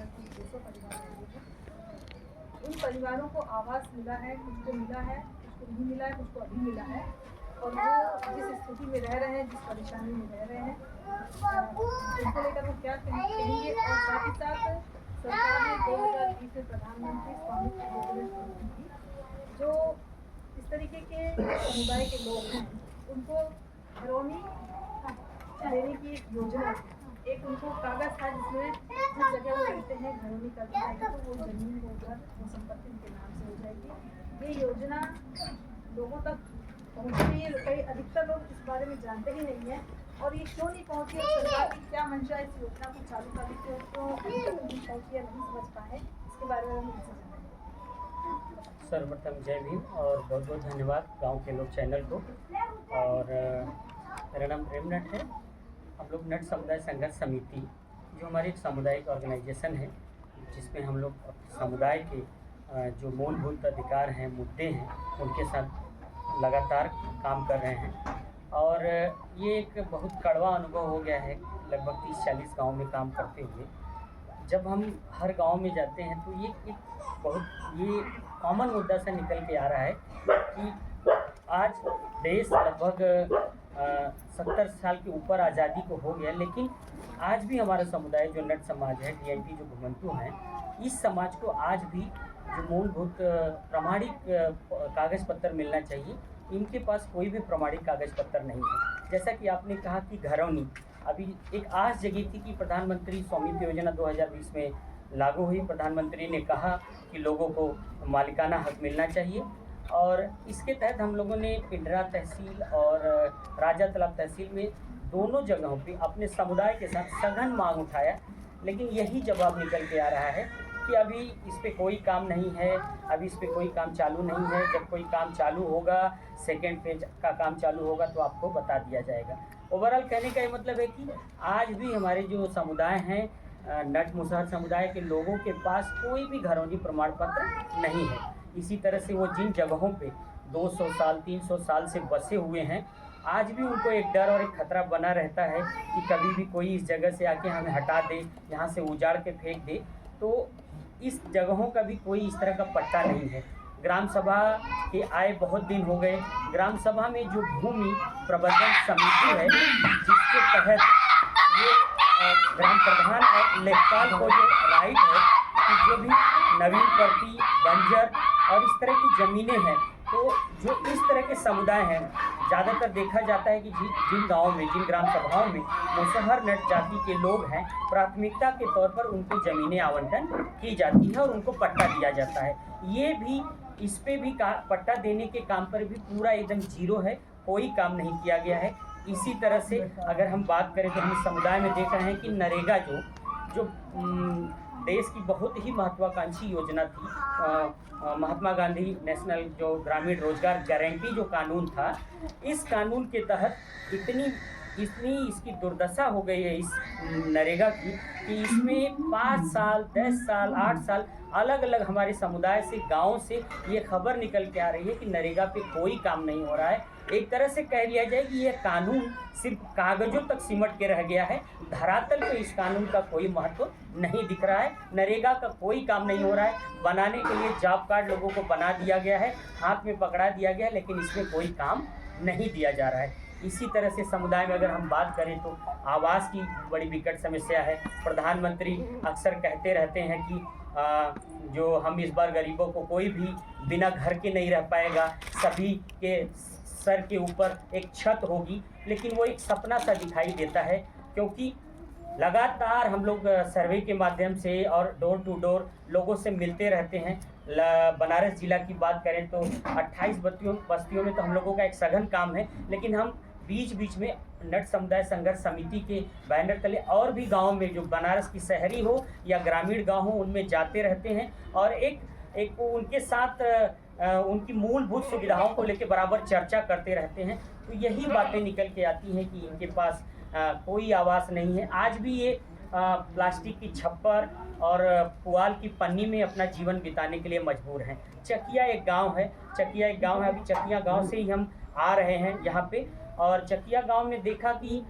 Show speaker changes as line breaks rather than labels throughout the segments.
लगभग 200 परिवार हैं। उन परिवारों को आवास मिला है, कुछ को मिला है, कुछ को नहीं मिला है, कुछ को अभी मिला है, और वो जिस स्थिति में रह रहे हैं, जिस परेशानी में रह रहे हैं, उसको लेकर वो क्या कहेंगे। और साथ ही साथ सरकार ने 2020 में प्रधानमंत्री स्वामित्व योजना शुरू की थी, जो इस तरीके के समुदाय के लोग हैं उनको घरौनी देने की एक योजना थी। एक उनको कागज था जिसमें जिस जगह वो रहते हैं घरौनी कर दी जाएगी, तो वो जमीन वो घर वो संपत्ति उनके नाम से हो जाएगी। ये योजना लोगों तक पहुँच रही है, कई अधिकतर लोग इस बारे में जानते ही नहीं है। और ये क्यों नहीं पहुँची, सरकार की क्या मंशा है इस योजना को चालू करने की, तो अभी तक नहीं पहुँची है, नहीं समझ पाए, इसके बारे में हम इनसे जानेंगे।
सर्वप्रथम जय भीम और बहुत बहुत धन्यवाद गांव के लोग चैनल को। और मेरा नाम प्रेम नट है। हम लोग नट समुदाय संघर्ष समिति जो हमारी एक सामुदायिक ऑर्गेनाइजेशन है, जिसमें हम लोग समुदाय के जो मूलभूत अधिकार हैं, मुद्दे हैं, उनके साथ लगातार काम कर रहे हैं। और ये एक बहुत कड़वा अनुभव हो गया है लगभग 30-40 गाँव में काम करते हुए। जब हम हर गांव में जाते हैं तो ये एक बहुत ये कॉमन मुद्दा से निकल के आ रहा है कि आज देश लगभग 70 साल के ऊपर आज़ादी को हो गया, लेकिन आज भी हमारा समुदाय जो नट समाज है, DIP जो घुमंतु हैं, इस समाज को आज भी जो मूलभूत प्रमाणिक कागज़ पत्र मिलना चाहिए, इनके पास कोई भी प्रमाणिक कागज़ पत्र नहीं है। जैसा कि आपने कहा कि घरौनी अभी एक आस जगी थी कि प्रधानमंत्री स्वामित्व योजना 2020 में लागू हुई। प्रधानमंत्री ने कहा कि लोगों को मालिकाना हक मिलना चाहिए, और इसके तहत हम लोगों ने पिंडरा तहसील और राजा तालाब तहसील में दोनों जगहों पे अपने समुदाय के साथ सघन मांग उठाया। लेकिन यही जवाब निकल के आ रहा है कि अभी इस पे कोई काम नहीं है, अभी इस पे कोई काम चालू नहीं है। जब कोई काम चालू होगा, सेकेंड फेज का काम चालू होगा, तो आपको बता दिया जाएगा। ओवरऑल कहने का ये मतलब है कि आज भी हमारे जो समुदाय हैं, नट मुसहर समुदाय के लोगों के पास कोई भी घरौनी प्रमाण पत्र नहीं है। इसी तरह से वो जिन जगहों पे 200 साल 300 साल से बसे हुए हैं, आज भी उनको एक डर और एक खतरा बना रहता है कि कभी भी कोई इस जगह से आके हमें हटा दे, यहाँ से उजाड़ के फेंक दे। तो इस जगहों का भी कोई इस तरह का पट्टा नहीं है। ग्राम सभा के आए बहुत दिन हो गए। ग्राम सभा में जो भूमि प्रबंधन समिति है, जिसके तहत ये ग्राम प्रधान और लेखपाल को जो राइट है कि जो भी नवीन प्रति बंजर और इस तरह की ज़मीनें हैं, तो जो इस तरह के समुदाय हैं, ज़्यादातर देखा जाता है कि जिन गाँव में, जिन ग्राम सभाओं में मुसहर नट जाति के लोग हैं, प्राथमिकता के तौर पर उनको ज़मीनें आवंटन की जाती है और उनको पट्टा दिया जाता है। ये भी इस पे भी पट्टा देने के काम पर भी पूरा एकदम जीरो है, कोई काम नहीं किया गया है। इसी तरह से अगर हम बात करें तो हम समुदाय में देख रहे हैं कि नरेगा जो देश की बहुत ही महत्वाकांक्षी योजना थी, महात्मा गांधी नेशनल जो ग्रामीण रोजगार गारंटी जो कानून था, इस कानून के तहत इतनी इसकी दुर्दशा हो गई है इस नरेगा की कि इसमें 5 साल 10 साल 8 साल अलग अलग हमारे समुदाय से, गाँव से ये खबर निकल के आ रही है कि नरेगा पे कोई काम नहीं हो रहा है। एक तरह से कह लिया जाए कि यह कानून सिर्फ कागजों तक सिमट के रह गया है, धरातल पे इस कानून का कोई महत्व नहीं दिख रहा है। नरेगा का कोई काम नहीं हो रहा है। बनाने के लिए जॉब कार्ड लोगों को बना दिया गया है, हाथ में पकड़ा दिया गया है, लेकिन इसमें कोई काम नहीं दिया जा रहा है। इसी तरह से समुदाय में अगर हम बात करें तो आवास की बड़ी विकट समस्या है। प्रधानमंत्री अक्सर कहते रहते हैं कि जो हम इस बार गरीबों को कोई भी बिना घर के नहीं रह पाएगा, सभी के सर के ऊपर एक छत होगी, लेकिन वो एक सपना सा दिखाई देता है। क्योंकि लगातार हम लोग सर्वे के माध्यम से और डोर टू डोर लोगों से मिलते रहते हैं। बनारस जिला की बात करें तो 28 बस्तियों में तो हम लोगों का एक सघन काम है, लेकिन हम बीच बीच में नट समुदाय संघर्ष समिति के बैनर तले और भी गाँव में, जो बनारस की शहरी हो या ग्रामीण गाँव हो, उनमें जाते रहते हैं और एक उनके साथ उनकी मूलभूत सुविधाओं को लेकर बराबर चर्चा करते रहते हैं। तो यही बातें निकल के आती हैं कि इनके पास कोई आवास नहीं है। आज भी ये प्लास्टिक की छप्पर और पुआल की पन्नी में अपना जीवन बिताने के लिए मजबूर हैं। चकिया एक गांव है, अभी चकिया गांव से ही हम आ रहे हैं यहाँ पे। और चकिया गांव में देखा कि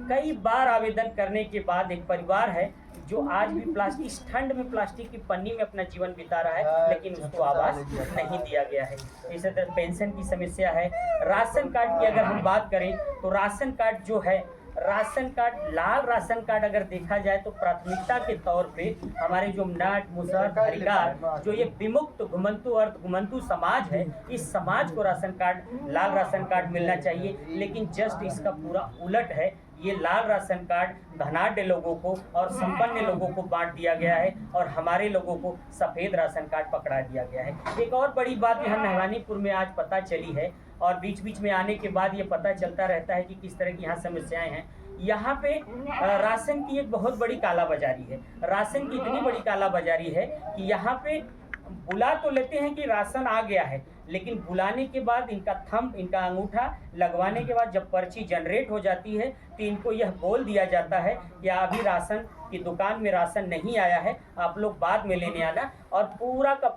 कई बार आवेदन करने के बाद एक परिवार है जो आज भी प्लास्टिक, इस ठंड में प्लास्टिक की पन्नी में अपना जीवन बिता रहा है, लेकिन उसको आवास नहीं दिया गया है। इसी तरह पेंशन की समस्या है। राशन कार्ड की अगर हम बात करें तो राशन कार्ड जो है, राशन कार्ड, लाल राशन कार्ड अगर देखा जाए तो प्राथमिकता के तौर पे हमारे जो नाट मुसहर हरिकार, जो ये विमुक्त घुमंतु अर्थ घुमंतु समाज है, इस समाज को राशन कार्ड, लाल राशन कार्ड मिलना चाहिए। लेकिन जस्ट इसका पूरा उलट है। ये लाल राशन कार्ड धनाढ़ लोगों को और संपन्न लोगों को बांट दिया गया है और हमारे लोगों को सफ़ेद राशन कार्ड पकड़ा दिया गया है। एक और बड़ी बात यहाँ नहवानीपुर में आज पता चली है और बीच बीच में आने के बाद ये पता चलता रहता है कि किस तरह की यहाँ समस्याएं हैं। यहाँ पे राशन की एक बहुत बड़ी कालाबाजारी है। राशन की इतनी बड़ी कालाबाजारी है कि यहाँ पे बुला तो लेते हैं कि राशन आ गया है, लेकिन बुलाने के बाद इनका थंब, इनका अंगूठा लगवाने के बाद जब पर्ची जनरेट हो जाती है तो इनको यह बोल दिया जाता है कि अभी राशन की दुकान में राशन नहीं आया है, आप लोग बाद में लेने आना। और पूरा का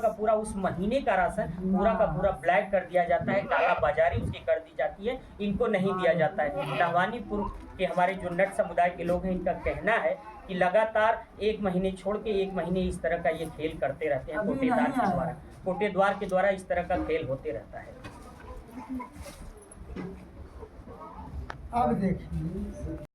पूरा उस महीने का राशन पूरा का पूरा ब्लैक कर दिया जाता है, काला बाजारी उसकी कर दी जाती है, इनको नहीं दिया जाता है। नहवानीपुर के हमारे जो नट समुदाय के लोग हैं, इनका कहना है कि लगातार 1 महीने छोड़ के 1 महीने इस तरह का ये खेल करते रहते हैं। कोटेद्वार के द्वारा इस तरह का खेल होते रहता है।
अब देखिए